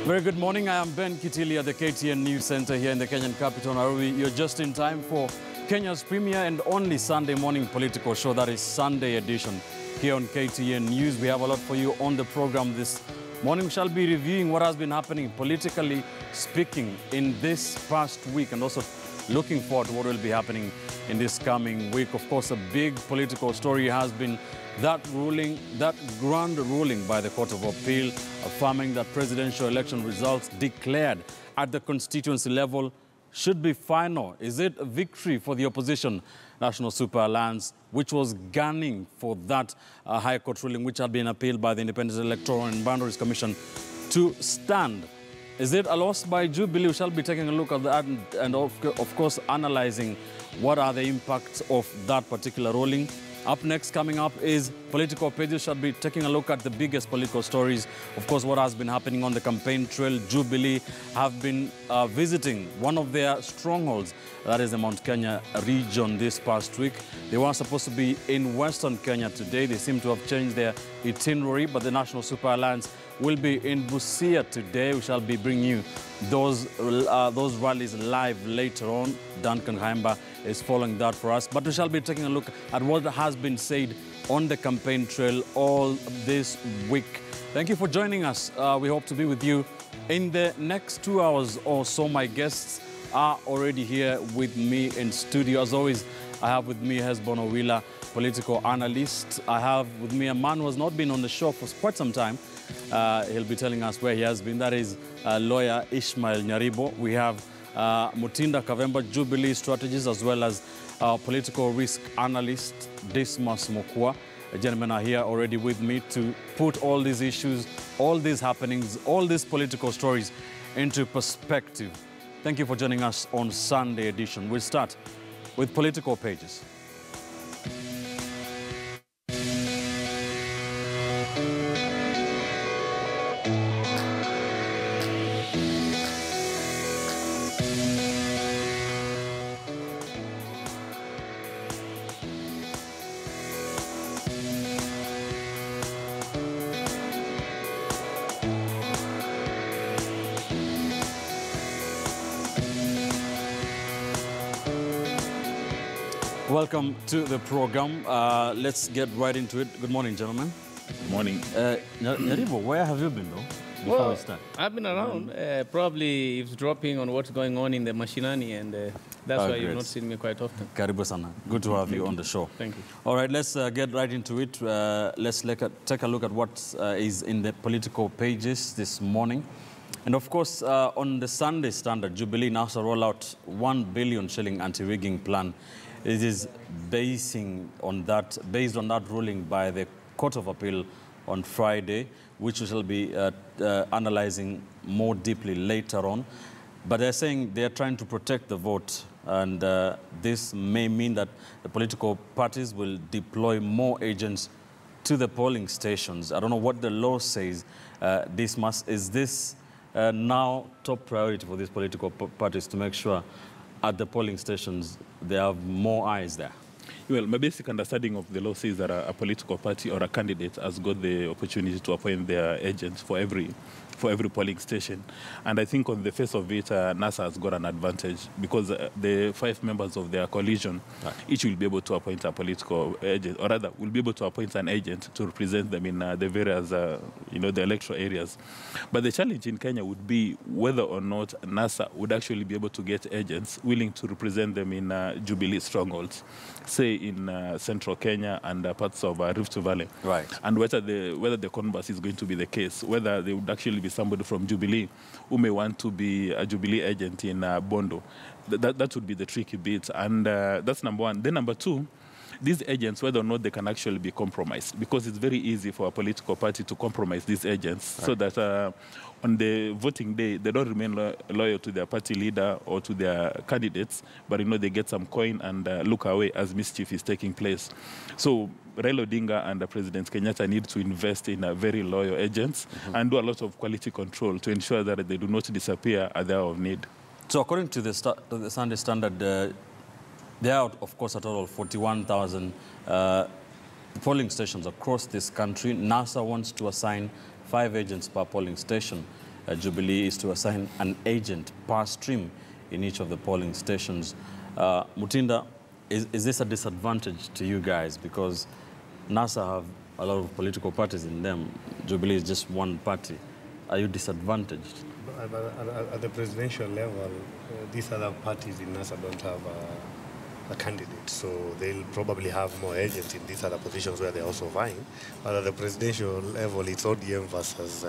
Very good morning. I am Ben Kitili at the KTN News Center here in the Kenyan capital, Nairobi. You're just in time for Kenya's premier and only Sunday morning political show. That is Sunday edition here on KTN News. We have a lot for you on the program this morning. We shall be reviewing what has been happening politically speaking in this past week and also looking forward to what will be happening in this coming week. Of course, a big political story has been that grand ruling by the Court of Appeal affirming that presidential election results declared at the constituency level should be final. Is it a victory for the opposition National Super Alliance, which was gunning for that High Court ruling, which had been appealed by the Independent Electoral and Boundaries Commission, to stand? Is it a loss by Jubilee? We shall be taking a look at that and of course, analyzing what are the impacts of that particular ruling. Up next, coming up, is Political Pages. Shall be taking a look at the biggest political stories. Of course, what has been happening on the campaign trail. Jubilee have been visiting one of their strongholds, that is the Mount Kenya region, this past week. They were supposed to be in Western Kenya today. They seem to have changed their itinerary, but the National Super Alliance will be in Busia today. We shall be bringing you those rallies live later on. Duncan Haimba is following that for us. But we shall be taking a look at what has been said on the campaign trail all this week. Thank you for joining us. We hope to be with you in the next 2 hours or so. My guests are already here with me in studio. As always, I have with me Hesbon Owila, political analyst. I have with me a man who has not been on the show for quite some time. He'll be telling us where he has been. That is lawyer Ishmael Nyaribo. We have Mutinda Kavemba, Jubilee strategist, as well as political risk analyst Dismas Mokua. Gentlemen are here already with me to put all these issues, all these happenings, all these political stories into perspective. Thank you for joining us on Sunday edition. We'll start with Political Pages. Welcome to the program. Let's get right into it. Good morning, gentlemen. Good morning. Nyaribo, where have you been, though, before we start? I've been around, probably eavesdropping on what's going on in the Mashinani, and that's why you've not seen me quite often. Karibu sana. Good to have you on the show. Thank you. All right, let's get right into it. Let's take a look at what is in the political pages this morning. And of course, on the Sunday Standard, Jubilee now roll out 1 billion shilling anti-rigging plan. It is based on that ruling by the Court of Appeal on Friday, which we shall be analyzing more deeply later on. But they're saying they're trying to protect the vote, and this may mean that the political parties will deploy more agents to the polling stations. I don't know what the law says. Is this now top priority for these political parties to make sure at the polling stations they have more eyes there? Well, my basic understanding of the law says that a political party or a candidate has got the opportunity to appoint their agents for every polling station. And I think on the face of it, NASA has got an advantage because the 5 members of their coalition, each will be able to appoint a political agent, or rather, will be able to appoint an agent to represent them in the various, the electoral areas. But the challenge in Kenya would be whether or not NASA would actually be able to get agents willing to represent them in Jubilee strongholds, say in central Kenya and parts of Rift Valley. Right. And whether the converse is going to be the case, whether they would actually be somebody from Jubilee who may want to be a Jubilee agent in Bondo. That would be the tricky bit. And that's number one. Then number two, these agents, whether or not they can actually be compromised, because it's very easy for a political party to compromise these agents, right, so that on the voting day, they don't remain loyal to their party leader or to their candidates, but they get some coin and look away as mischief is taking place. So Raila Odinga and President Kenyatta need to invest in very loyal agents and do a lot of quality control to ensure that they do not disappear at the hour of need. So according to the Sunday Standard, there are, of course, a total of 41,000 polling stations across this country. NASA wants to assign 5 agents per polling station. Jubilee is to assign an agent per stream in each of the polling stations. Mutinda, is this a disadvantage to you guys? Because NASA have a lot of political parties in them. Jubilee is just one party. Are you disadvantaged? At the presidential level, these other parties in NASA don't have a candidate, so they'll probably have more agents in these other positions where they're also vying. But at the presidential level, it's ODM versus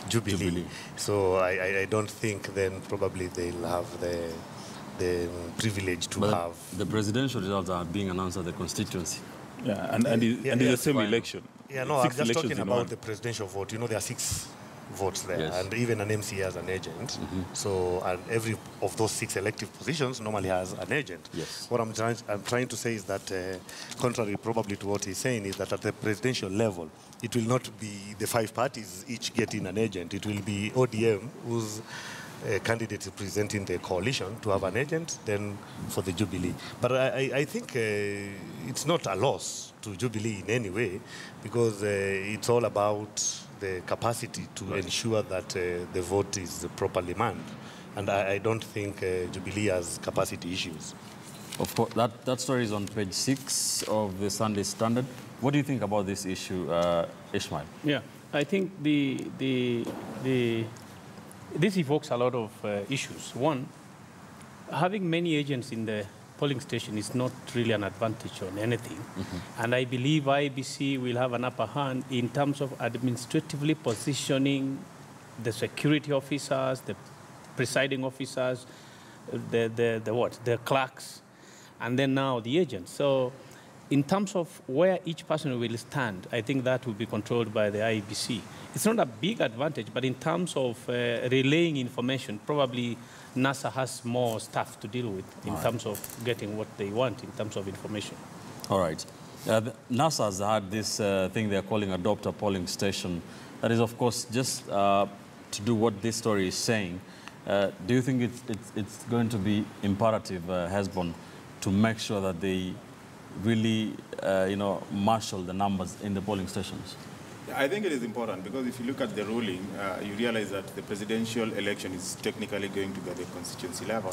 Jubilee. So I don't think then probably they'll have the privilege to have. The presidential results are being announced at the constituency. Yeah, and it's the same election. Yeah, no, I'm just talking about the presidential vote. You know, there are 6 votes there, yes, and even an MC has an agent. So, and every of those 6 elective positions normally has an agent. Yes. What I'm trying to say is that, contrary probably to what he's saying, is that at the presidential level, it will not be the 5 parties each getting an agent. It will be ODM, whose candidate is presenting the coalition, to have an agent, then for the Jubilee. But I think it's not a loss to Jubilee in any way, because it's all about the capacity to ensure that the vote is properly manned. And I don't think Jubilee has capacity issues. Of course, that story is on page 6 of the Sunday Standard. What do you think about this issue, Ishmael? Yeah, I think this evokes a lot of issues. One, having many agents in the polling station is not really an advantage on anything. And I believe IEBC will have an upper hand in terms of administratively positioning the security officers, the presiding officers, the clerks, and then now the agents. So in terms of where each person will stand, I think that will be controlled by the IEBC. It's not a big advantage, but in terms of relaying information, probably NASA has more stuff to deal with in terms of getting what they want in terms of information. All right. NASA has had this thing they're calling Adopt a Polling Station. That is, of course, just to do what this story is saying. Do you think it's going to be imperative, Hesbon, to make sure that they really, marshal the numbers in the polling stations? I think it is important because if you look at the ruling, you realize that the presidential election is technically going to be at the constituency level.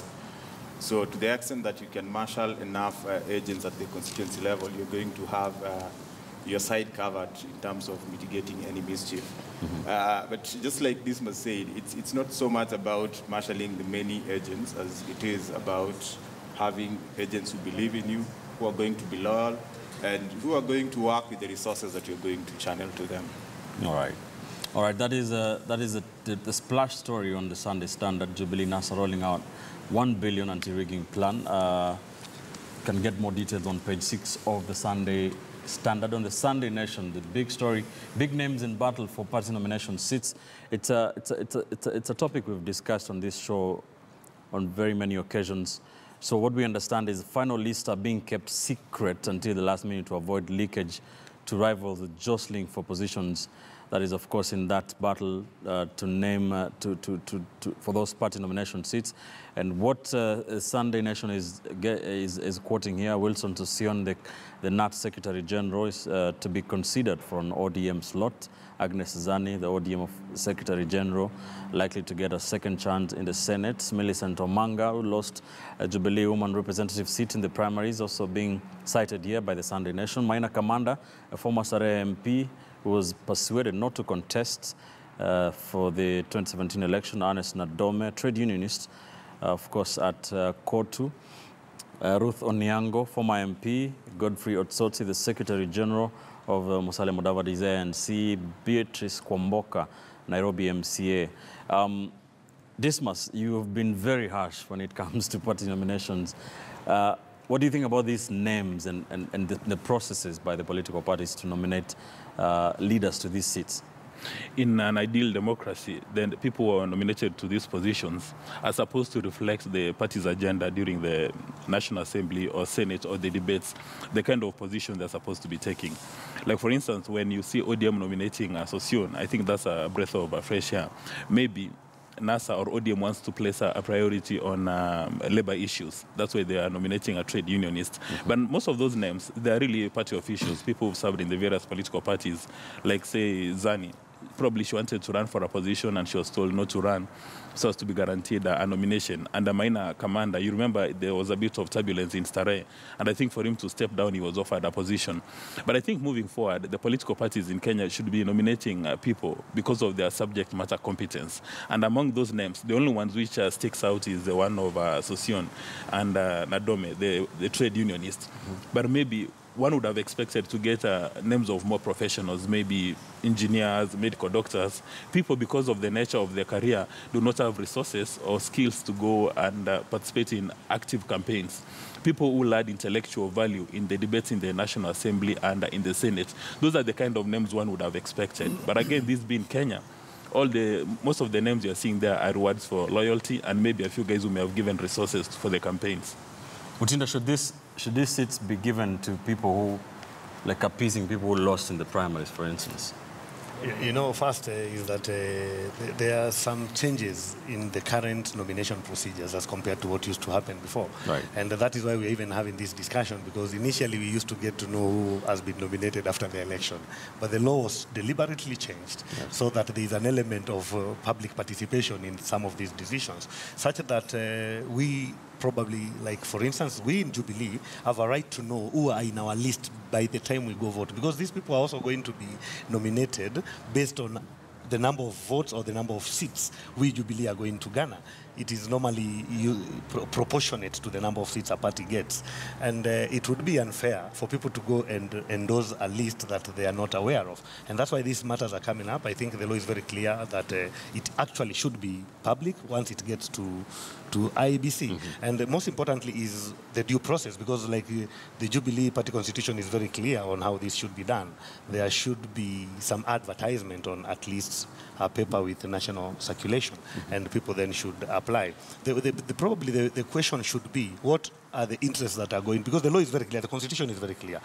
So to the extent that you can marshal enough agents at the constituency level, you're going to have your side covered in terms of mitigating any mischief. But just like Dismas said, it's not so much about marshalling the many agents as it is about having agents who believe in you, who are going to be loyal, and who are going to work with the resources that you're going to channel to them. All right. All right, that is the splash story on the Sunday Standard. Jubilee NASA rolling out $1 billion anti-rigging plan. Can get more details on page 6 of the Sunday Standard. On the Sunday Nation, the big story, big names in battle for party nomination seats. It's a topic we've discussed on this show on very many occasions. So what we understand is the final lists are being kept secret until the last minute to avoid leakage to rivals jostling for positions. That is, of course, in that battle to name for those party nomination seats. And what Sunday Nation is quoting here, Wilson Tusion, the NAT Secretary General, is to be considered for an ODM slot. Agnes Zani, the ODM Secretary General, likely to get a second chance in the Senate. Millicent Omanga, who lost a Jubilee woman representative seat in the primaries, also being cited here by the Sunday Nation. Maina Kamanda, a former Sare MP, who was persuaded not to contest for the 2017 election. Ernest Nadome, trade unionist, of course, at Kotu. Ruth Onyango, former MP. Godfrey Otsotsi, the Secretary General of Musalia Mudavadi's ANC. Beatrice Kwamboka, Nairobi MCA. Dismas, you have been very harsh when it comes to party nominations. What do you think about these names and the processes by the political parties to nominate leaders to these seats? In an ideal democracy, then the people who are nominated to these positions are supposed to reflect the party's agenda during the National Assembly or Senate or the debates, the kind of position they're supposed to be taking. Like, for instance, when you see ODM nominating Sosion, I think that's a breath of fresh air. Maybe NASA or ODM wants to place a priority on labor issues. That's why they are nominating a trade unionist. But most of those names, they are really party officials, people who've served in the various political parties, like, say, Zani. probably she wanted to run for a position and she was told not to run so as to be guaranteed a nomination. And the minor commander, you remember there was a bit of turbulence in Starehe, and I think for him to step down, he was offered a position. But I think moving forward, the political parties in Kenya should be nominating people because of their subject matter competence. And among those names, the only ones which sticks out is the one of Sosion and Nadome, the trade unionist. But maybe one would have expected to get names of more professionals, maybe engineers, medical doctors, people because of the nature of their career do not have resources or skills to go and participate in active campaigns. People who add intellectual value in the debates in the National Assembly and in the Senate. Those are the kind of names one would have expected. But again, this being Kenya, most of the names you're seeing there are rewards for loyalty and maybe a few guys who may have given resources for the campaigns. Mutinda, should these seats be given to people who, like appeasing people who lost in the primaries, for instance? You know, first is that there are some changes in the current nomination procedures as compared to what used to happen before. Right. And that is why we're even having this discussion, because initially we used to get to know who has been nominated after the election. But the law was deliberately changed so that there is an element of public participation in some of these decisions, such that we probably, like for instance, we in Jubilee have a right to know who are in our list by the time we go vote, because these people are also going to be nominated based on the number of votes or the number of seats we Jubilee are going to garner. It is normally proportionate to the number of seats a party gets. And it would be unfair for people to go and endorse a list that they are not aware of. And that's why these matters are coming up. I think the law is very clear that it actually should be public once it gets to IEBC. And most importantly is the due process, because like the Jubilee Party Constitution is very clear on how this should be done. There should be some advertisement on at least a paper with national circulation, and people then should apply. Probably the question should be, what are the interests that are going, because the law is very clear, the Constitution is very clear.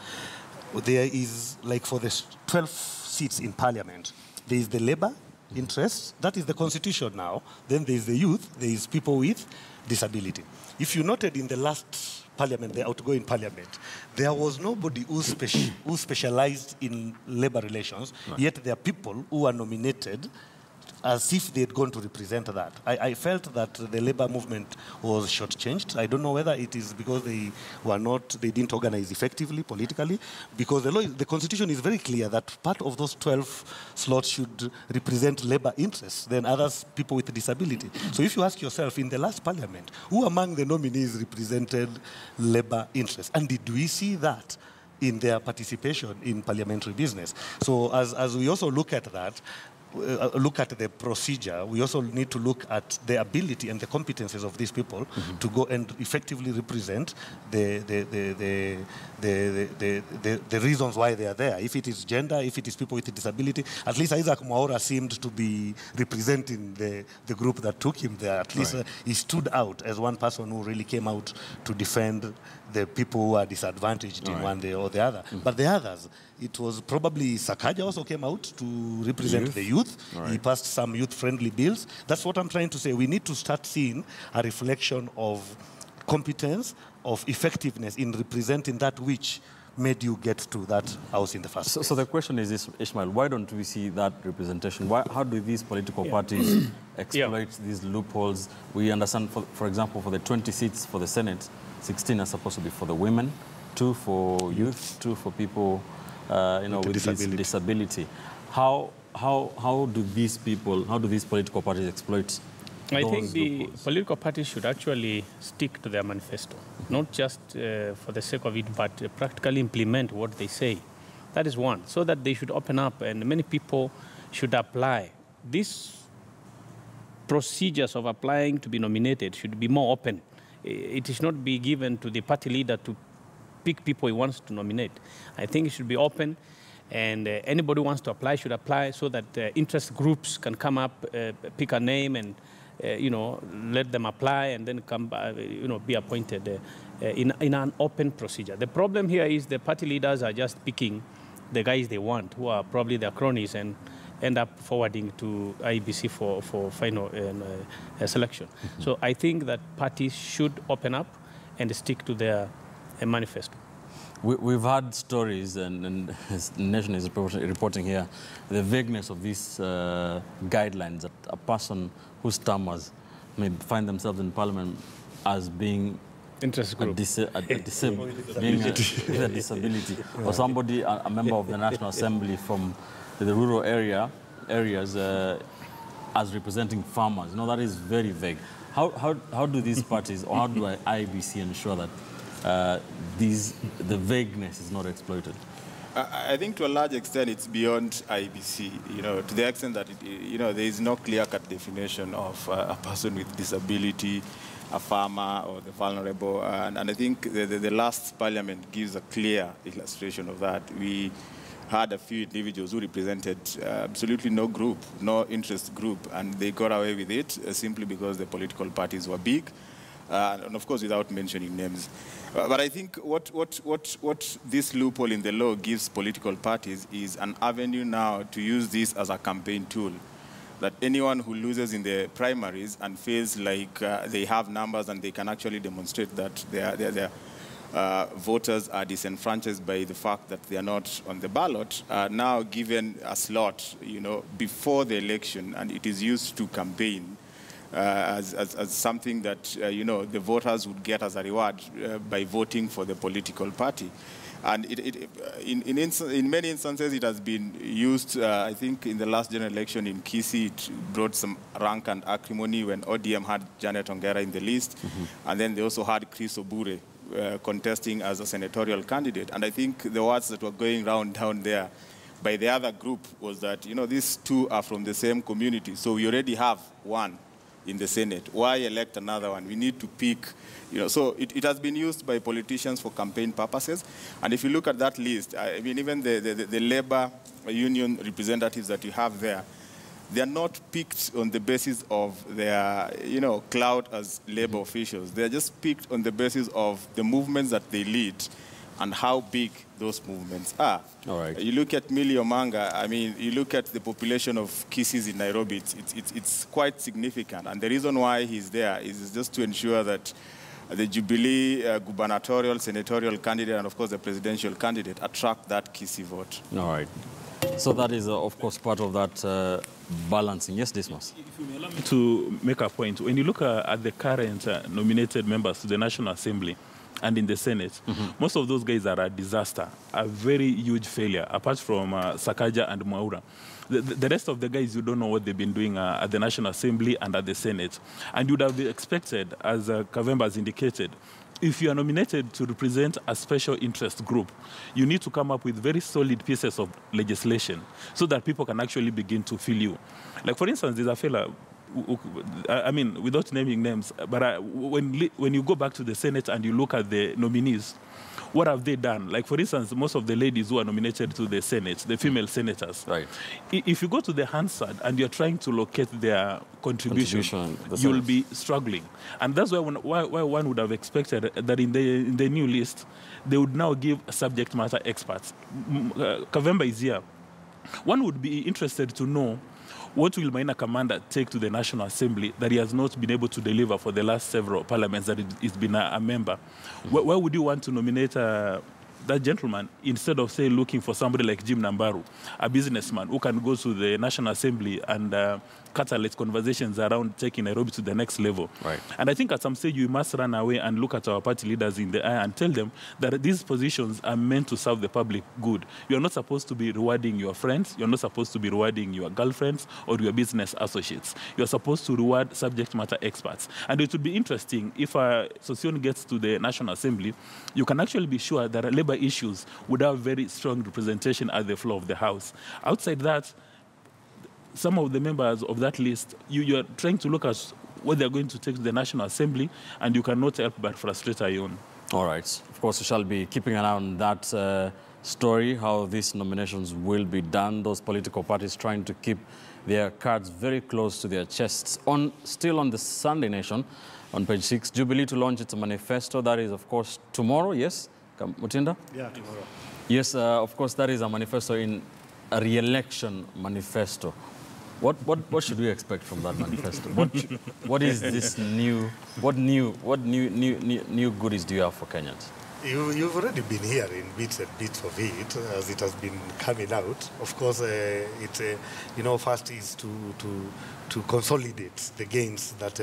There is, like for the 12 seats in Parliament, there is the labor interests, that is the Constitution now. Then there is the youth, there is people with disability. If you noted in the last Parliament, the outgoing Parliament, there was nobody who specialized in labor relations, yet there are people who are nominated as if they had gone to represent that. I felt that the labor movement was shortchanged. I don't know whether it is because they didn't organize effectively politically, because the Constitution is very clear that part of those 12 slots should represent labor interests, then others, people with disability. So if you ask yourself, in the last Parliament, who among the nominees represented labor interests? And did we see that in their participation in parliamentary business? So as we also look at that, look at the procedure, we also need to look at the ability and the competences of these people to go and effectively represent the reasons why they are there. If it is gender, if it is people with disability, at least Isaac Mwaura seemed to be representing the group that took him there. At least he stood out as one person who really came out to defend the people who are disadvantaged in one way or the other. But the others, it was probably Sakaja also came out to represent the youth. He passed some youth-friendly bills. That's what I'm trying to say. We need to start seeing a reflection of competence, of effectiveness in representing that which made you get to that house in the first place. So the question is this, Ishmael, why don't we see that representation? How do these political parties exploit these loopholes? We understand, for example, for the 20 seats for the Senate, 16 are supposed to be for the women, 2 for youth, 2 for people with disability. How do these political parties exploit I those think the loopholes? political parties should actually stick to their manifesto, not just for the sake of it, but practically implement what they say. That is one, so that they should open up and many people should apply. These procedures of applying to be nominated should be more open. It should not be given to the party leader to pick people he wants to nominate. I think it should be open, and anybody who wants to apply should apply, so that interest groups can come up, pick a name, and let them apply, and then come, be appointed in an open procedure. The problem here is the party leaders are just picking the guys they want, who are probably their cronies, and end up forwarding to IEBC for final selection. So I think that parties should open up and stick to their manifesto. We've had stories, and the nation is reporting here, the vagueness of these guidelines, that a person who stammers may find themselves in parliament as being interest group. Being with a disability, or somebody, a member of the National Assembly from the rural areas as representing farmers. You know, that is very vague. How do these parties, or how do IEBC ensure that the vagueness is not exploited? I think to a large extent it's beyond IBC, to the extent that, there is no clear-cut definition of a person with disability, a farmer, or the vulnerable. And I think the last parliament gives a clear illustration of that. We had a few individuals who represented absolutely no group, no interest group, and they got away with it simply because the political parties were big, and of course without mentioning names. But I think what this loophole in the law gives political parties is an avenue now to use this as a campaign tool, that anyone who loses in the primaries and feels like they have numbers and they can actually demonstrate that their voters are disenfranchised by the fact that they are not on the ballot, are now given a slot, before the election, and it is used to campaign as something that, the voters would get as a reward by voting for the political party. And in many instances, it has been used, I think, in the last general election in Kisii, it brought some rank and acrimony when ODM had Janet Ongera in the list. Mm-hmm. And then they also had Chris Obure contesting as a senatorial candidate. And I think the words that were going round down there by the other group was that, these two are from the same community, so we already have one in the Senate. Why elect another one? We need to pick, So it has been used by politicians for campaign purposes. And if you look at that list, I mean, even the labor union representatives that you have there, they are not picked on the basis of their, clout as labor officials. They are just picked on the basis of the movements that they lead and how big those movements are. All right. You look at Millie Omanga, I mean, you look at the population of Kisii in Nairobi, it's quite significant. And the reason why he's there is just to ensure that the Jubilee gubernatorial, senatorial candidate, and of course the presidential candidate attract that Kisii vote. All right. So that is, of course, part of that balancing. Yes, Dismas? If you may allow me to make a point, when you look at the current nominated members to the National Assembly, and in the Senate, most of those guys are a disaster, a very huge failure, apart from Sakaja and Mwaura. The rest of the guys, you don't know what they've been doing at the National Assembly and at the Senate. And you would have expected, as Kavemba has indicated, if you are nominated to represent a special interest group, you need to come up with very solid pieces of legislation so that people can actually begin to feel you. Like, for instance, there's a fella, I mean, without naming names, but when you go back to the Senate and you look at the nominees, what have they done? Like, for instance, most of the ladies who are nominated to the Senate, the female senators, right. If you go to the Hansard and you're trying to locate their contribution you'll be struggling. And that's why one would have expected that in the new list, they would now give subject matter experts. Kavemba is here. One would be interested to know, what will Maina Commander take to the National Assembly that he has not been able to deliver for the last several parliaments that he's been a member? Where would you want to nominate that gentleman instead of, say, looking for somebody like Jim Nambaru, a businessman who can go to the National Assembly and catalyze conversations around taking Nairobi to the next level? Right. And I think at some stage we must run away and look at our party leaders in the eye and tell them that these positions are meant to serve the public good. You're not supposed to be rewarding your friends. You're not supposed to be rewarding your girlfriends or your business associates. You're supposed to reward subject matter experts. And it would be interesting if Sosion gets to the National Assembly, you can actually be sure that labor issues would have very strong representation at the floor of the House. Outside that, some of the members of that list, you're trying to look at what they're going to take to the National Assembly, and you cannot help but frustrate your own. All right. Of course, we shall be keeping an eye on that story, how these nominations will be done. Those political parties trying to keep their cards very close to their chests. Still on the Sunday Nation, on page 6, Jubilee to launch its manifesto. That is, of course, tomorrow, yes? Mutinda? Yeah, tomorrow. Yes, of course, that is a manifesto, in a re-election manifesto. What should we expect from that manifesto? What is this new? What new goodies do you have for Kenyans? You've already been hearing bits and bits of it as it has been coming out. Of course, first is to consolidate the gains that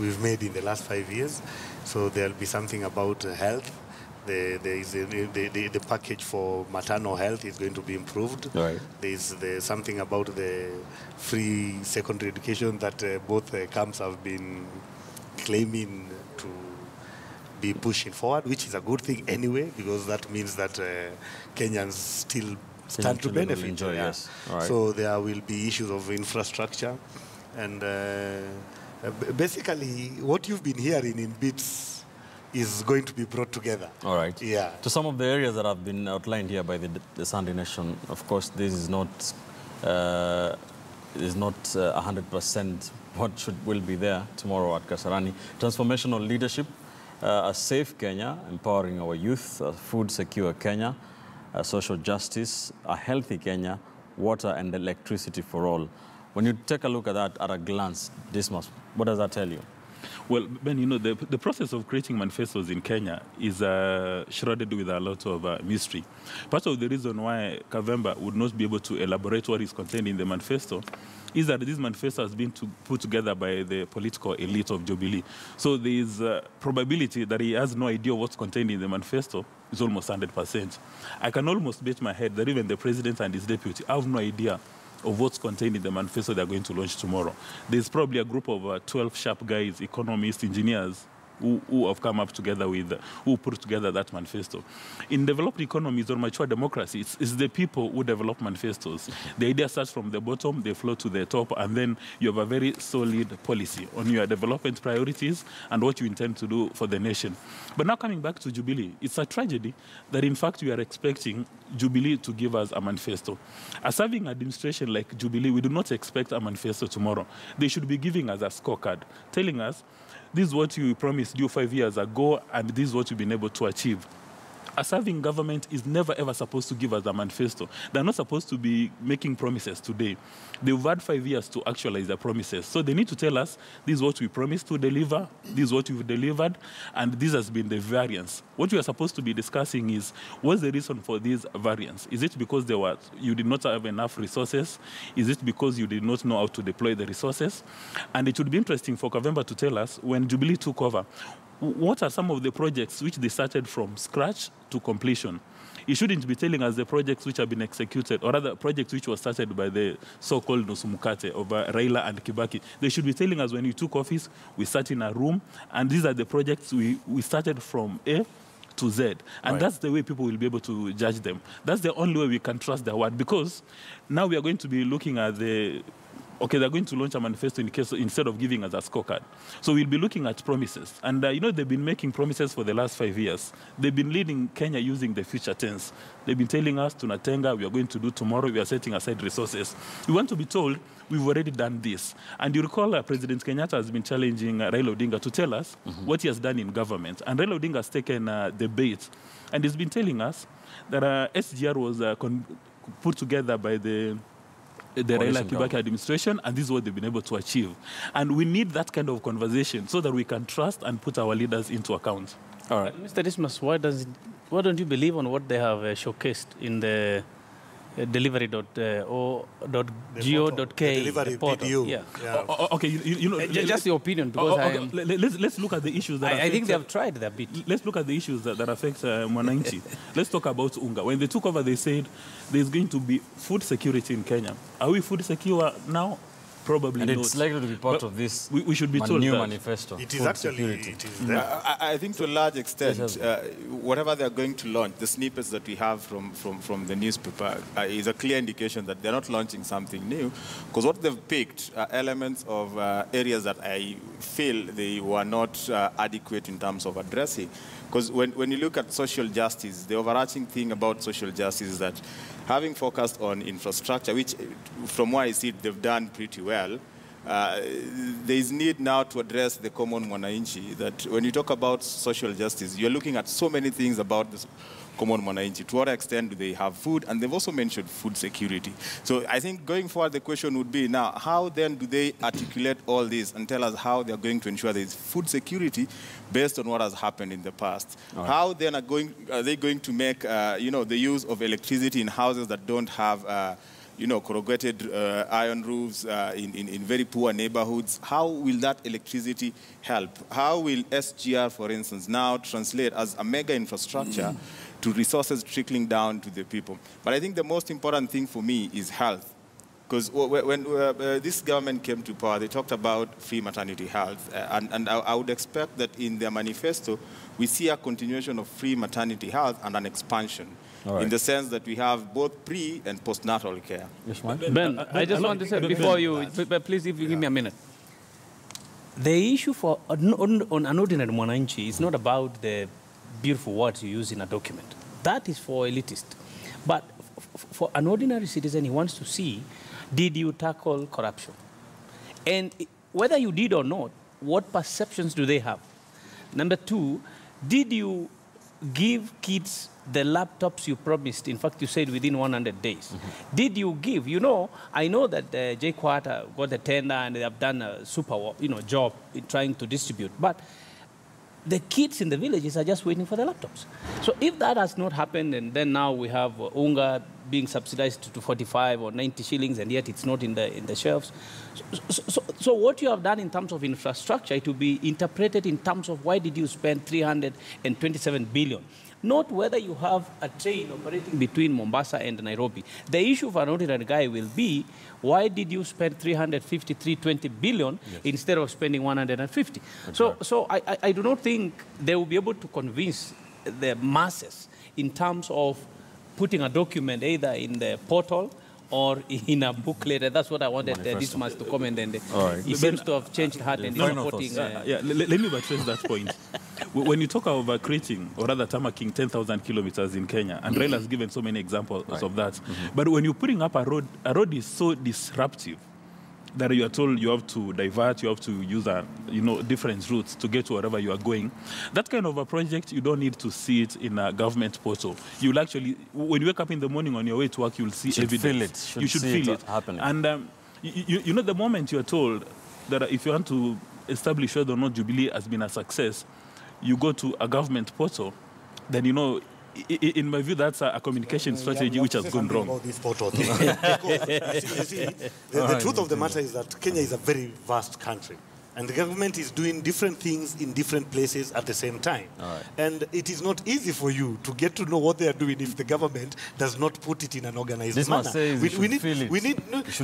we've made in the last 5 years. So there'll be something about health. The package for maternal health is going to be improved. Right. There's something about the free secondary education that both camps have been claiming to be pushing forward, which is a good thing anyway, because that means that Kenyans still stand to benefit. Enjoy, yes. All right. So there will be issues of infrastructure. And basically, what you've been hearing in bits is going to be brought together. All right. Yeah. To some of the areas that have been outlined here by the Sunday Nation, of course, this is not 100% what will be there tomorrow at Kasarani. Transformational leadership, a safe Kenya, empowering our youth, a food secure Kenya, social justice, a healthy Kenya, water and electricity for all. When you take a look at that at a glance, Dismas, what does that tell you? Well, Ben, you know, the process of creating manifestos in Kenya is shrouded with a lot of mystery. Part of the reason why Kavemba would not be able to elaborate what is contained in the manifesto is that this manifesto has been put together by the political elite of Jubilee. So there is a probability that he has no idea what's contained in the manifesto. It's almost 100%. I can almost bet my head that even the president and his deputy have no idea of what's contained in the manifesto they're going to launch tomorrow. There's probably a group of 12 sharp guys, economists, engineers, who have come up together with, who put together that manifesto. In developed economies or mature democracies, it's the people who develop manifestos. The idea starts from the bottom, they flow to the top, and then you have a very solid policy on your development priorities and what you intend to do for the nation. But now coming back to Jubilee, it's a tragedy that in fact we are expecting Jubilee to give us a manifesto. A serving administration like Jubilee, we do not expect a manifesto tomorrow. They should be giving us a scorecard, telling us, this is what you promised you 5 years ago, and this is what you've been able to achieve. A serving government is never, ever supposed to give us a manifesto. They're not supposed to be making promises today. They've had 5 years to actualize their promises. So they need to tell us, this is what we promised to deliver, this is what we've delivered, and this has been the variance. What we are supposed to be discussing is, what's the reason for this variance? Is it because you did not have enough resources? Is it because you did not know how to deploy the resources? And it would be interesting for Kavemba to tell us, when Jubilee took over, what are some of the projects which they started from scratch to completion? He shouldn't be telling us the projects which have been executed, or other projects which were started by the so-called Nusumukate of Raila and Kibaki. They should be telling us, when you took office, we sat in a room, and these are the projects we started from A to Z. And right. That's the way people will be able to judge them. That's the only way we can trust their word, because now we are going to be looking at they're going to launch a manifesto instead of giving us a scorecard. So we'll be looking at promises. And, they've been making promises for the last 5 years. They've been leading Kenya using the future tense. They've been telling us, Tunatenga, we are going to do tomorrow, we are setting aside resources. We want to be told, we've already done this. And you recall President Kenyatta has been challenging Raila Odinga to tell us what he has done in government. And Raila Odinga has taken the bait. And he's been telling us that SGR was put together by the Raila Kibaki administration, and this is what they've been able to achieve. And we need that kind of conversation so that we can trust and put our leaders into account. All right. Mr. Dismas, why don't you believe on what they have showcased in the delivery.go.k portal? Yeah. Okay, just your opinion, because let's look at the issues that I think they have tried their bit. Let's look at the issues that affect Mwananchi. Let's talk about Unga. When they took over, they said there's going to be food security in Kenya. Are we food secure now? Probably and not. It's likely to be part of this we should be told new that. manifesto. It is actually there. I think to a large extent, whatever they're going to launch, the snippets that we have from the newspaper is a clear indication that they're not launching something new, because what they've picked are elements of areas that I feel they were not adequate in terms of addressing. Because when you look at social justice, the overarching thing about social justice is that having focused on infrastructure, which from what I see they've done pretty well, there is need now to address the common mwananchi, that when you talk about social justice, you're looking at so many things about this common mwananchi? To what extent do they have food? And they've also mentioned food security. So I think going forward, the question would be now, how then do they articulate all this and tell us how they're going to ensure there is food security based on what has happened in the past? Right. How then are they going to make, the use of electricity in houses that don't have corrugated iron roofs in very poor neighborhoods? How will that electricity help? How will SGR, for instance, now translate as a mega infrastructure to resources trickling down to the people? But I think the most important thing for me is health. Because when this government came to power, they talked about free maternity health. And I would expect that in their manifesto, we see a continuation of free maternity health and an expansion. Right. In the sense that we have both pre- and postnatal care. Yes, Ben, I just want to say before you, but please, if you give me a minute. The issue for on an ordinary mwananchi is not about the beautiful words you use in a document. That is for elitists. But for an ordinary citizen, he wants to see, did you tackle corruption? And whether you did or not, what perceptions do they have? Number two, did you give kids the laptops you promised? In fact, you said within 100 days. Did you give? I know that J Quarter got the tender and they have done a super, job in trying to distribute. But the kids in the villages are just waiting for the laptops. So if that has not happened, and then now we have unga being subsidized to 45 or 90 shillings, and yet it's not in the shelves. So what you have done in terms of infrastructure, it will be interpreted in terms of why did you spend 327 billion. Not whether you have a train operating between Mombasa and Nairobi. The issue for an ordinary guy will be, why did you spend 320 billion instead of spending 150? Exactly. So I do not think they will be able to convince the masses in terms of putting a document either in the portal or in a booklet. And that's what I wanted this much to comment. And he seems to have changed heart and supporting. Let me buttress that point. When you talk about creating, or rather tarmacking 10,000 kilometers in Kenya, and Raila has given so many examples of that, but when you're putting up a road is so disruptive that you are told you have to divert, you have to use different routes to get to wherever you are going. That kind of a project, you don't need to see it in a government portal. You'll actually, when you wake up in the morning on your way to work, you'll see evidence. You should feel it happening. And the moment you are told that if you want to establish whether or not Jubilee has been a success, you go to a government portal, then in my view, that's a communication strategy which has gone wrong. About this portal thing. Because, the truth of the matter is that Kenya is a very vast country. And the government is doing different things in different places at the same time. Right. And it is not easy for you to get to know what they are doing if the government does not put it in an organized manner. We need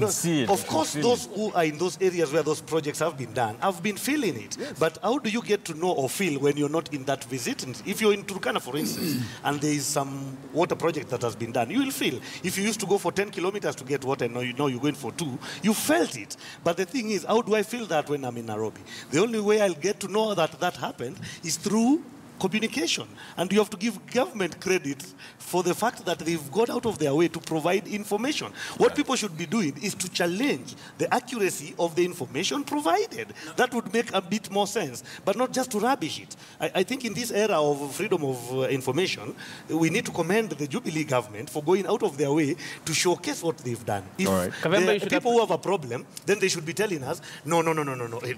see it. Of course, those who are in those areas where those projects have been done have been feeling it. Yes. But how do you get to know or feel when you're not in that visit? If you're in Turkana, for instance, and there is some water project that has been done, you will feel. If you used to go for 10 kilometers to get water, and now you know you're going for 2, you felt it. But the thing is, how do I feel that when I'm in Nairobi? The only way I'll get to know that that happened is through communication. And you have to give government credit for the fact that they've gone out of their way to provide information. What people should be doing is to challenge the accuracy of the information provided. That would make a bit more sense, but not just to rubbish it. I think in this era of freedom of information, we need to commend the Jubilee government for going out of their way to showcase what they've done. If the people who have a problem, then they should be telling us, no,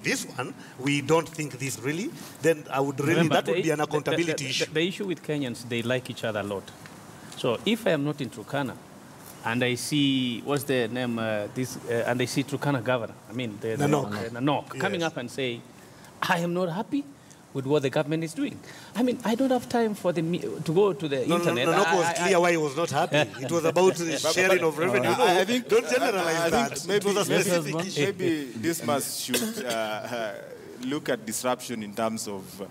this one, we don't think this really, then I would really, that would be an accountability issue. The issue with Kenyans, they like each other a lot. So if I am not in Turkana, and I see, what's the name, and I see Turkana governor, Nanok, coming up and say, I am not happy with what the government is doing. I mean, I don't have time for to go to the internet. Nanok was clear why he was not happy. It was about sharing of revenue. I think, don't generalize that. Maybe this should look at disruption in terms of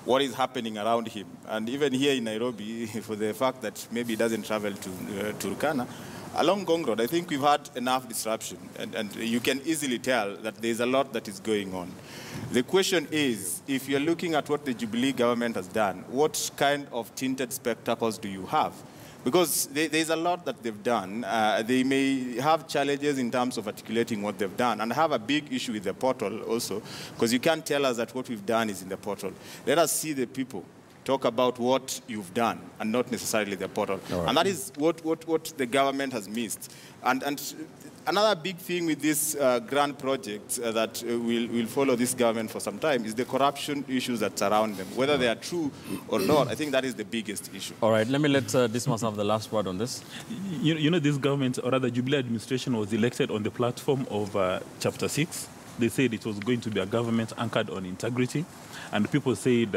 what is happening around him. And even here in Nairobi, for the fact that maybe he doesn't travel to Turkana, along Ngong Road, I think we've had enough disruption. And you can easily tell that there's a lot that is going on. The question is, if you're looking at what the Jubilee government has done, what kind of tinted spectacles do you have? Because there's a lot that they've done. They may have challenges in terms of articulating what they've done, and have a big issue with the portal also, because you can't tell us that what we've done is in the portal. Let us see the people. talk about what you've done and not necessarily the portal. Right. And that is what the government has missed. And another big thing with this grand project that will follow this government for some time is the corruption issues that surround them. Whether they are true or not, I think that is the biggest issue. All right, let me let Dismas have the last word on this. You know, this government, or rather Jubilee administration, was elected on the platform of Chapter 6. They said it was going to be a government anchored on integrity. And people said,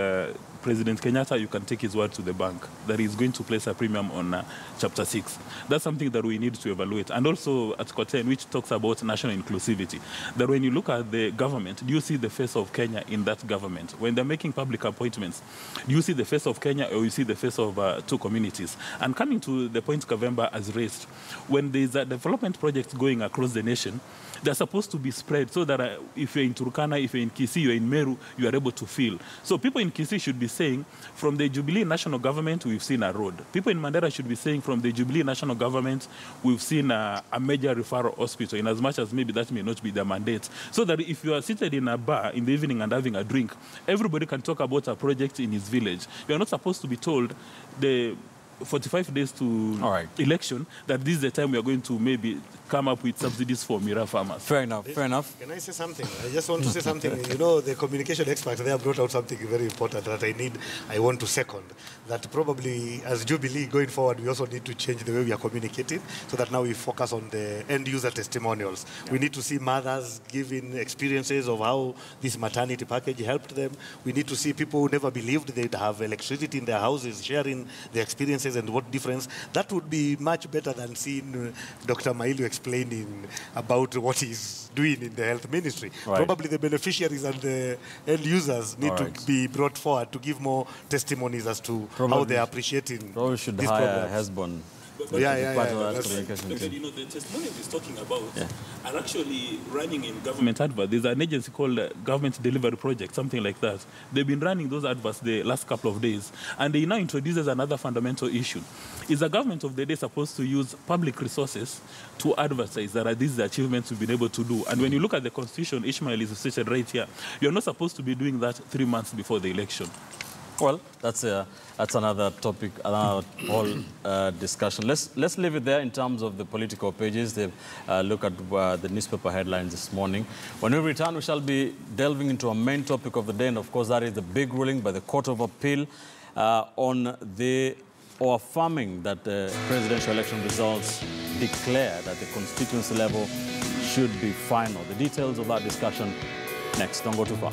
President Kenyatta, you can take his word to the bank, that he's going to place a premium on Chapter 6. That's something that we need to evaluate. And also Article 10, which talks about national inclusivity, that when you look at the government, do you see the face of Kenya in that government? When they're making public appointments, do you see the face of Kenya or you see the face of two communities? And coming to the point Kavemba has raised, when there's a development project going across the nation, they're supposed to be spread so that if you're in Turkana, if you're in Kisii, you're in Meru, you are able to feel. So people in Kisii should be saying, from the Jubilee national government, we've seen a road. People in Mandera should be saying, from the Jubilee national government, we've seen a major referral hospital, in as much as maybe that may not be their mandate. So that if you are seated in a bar in the evening and having a drink, everybody can talk about a project in his village. You're not supposed to be told the 45 days to election that this is the time we are going to maybe come up with subsidies for Mira farmers. Fair enough, fair enough. Can I say something? I just want to say something. You know, the communication experts, they have brought out something very important that I want to second. That probably as Jubilee going forward, we also need to change the way we are communicating so that now we focus on the end user testimonials. Yeah. We need to see mothers giving experiences of how this maternity package helped them. We need to see people who never believed they'd have electricity in their houses sharing their experiences and what difference. That would be much better than seeing Dr. Mailu explaining about what he's doing in the health ministry. Right. Probably the beneficiaries and the end users need to be brought forward to give more testimonies as to how they're appreciating probably should these hire Hezbon. But you know, the testimonials he's talking about are actually running in government adverts. There's an agency called Government Delivery Project, something like that. They've been running those adverts the last couple of days. And they now introduces another fundamental issue. Is the government of the day supposed to use public resources to advertise that these are the achievements we've been able to do? And when you look at the Constitution, Ishmael is stated right here, you're not supposed to be doing that 3 months before the election. Well, that's another topic, another whole discussion. Let's leave it there in terms of the political pages. They've looked at the newspaper headlines this morning. When we return, we shall be delving into a main topic of the day, and of course that is the big ruling by the Court of Appeal or affirming that the presidential election results declare that the constituency level should be final. The details of that discussion next. Don't go too far.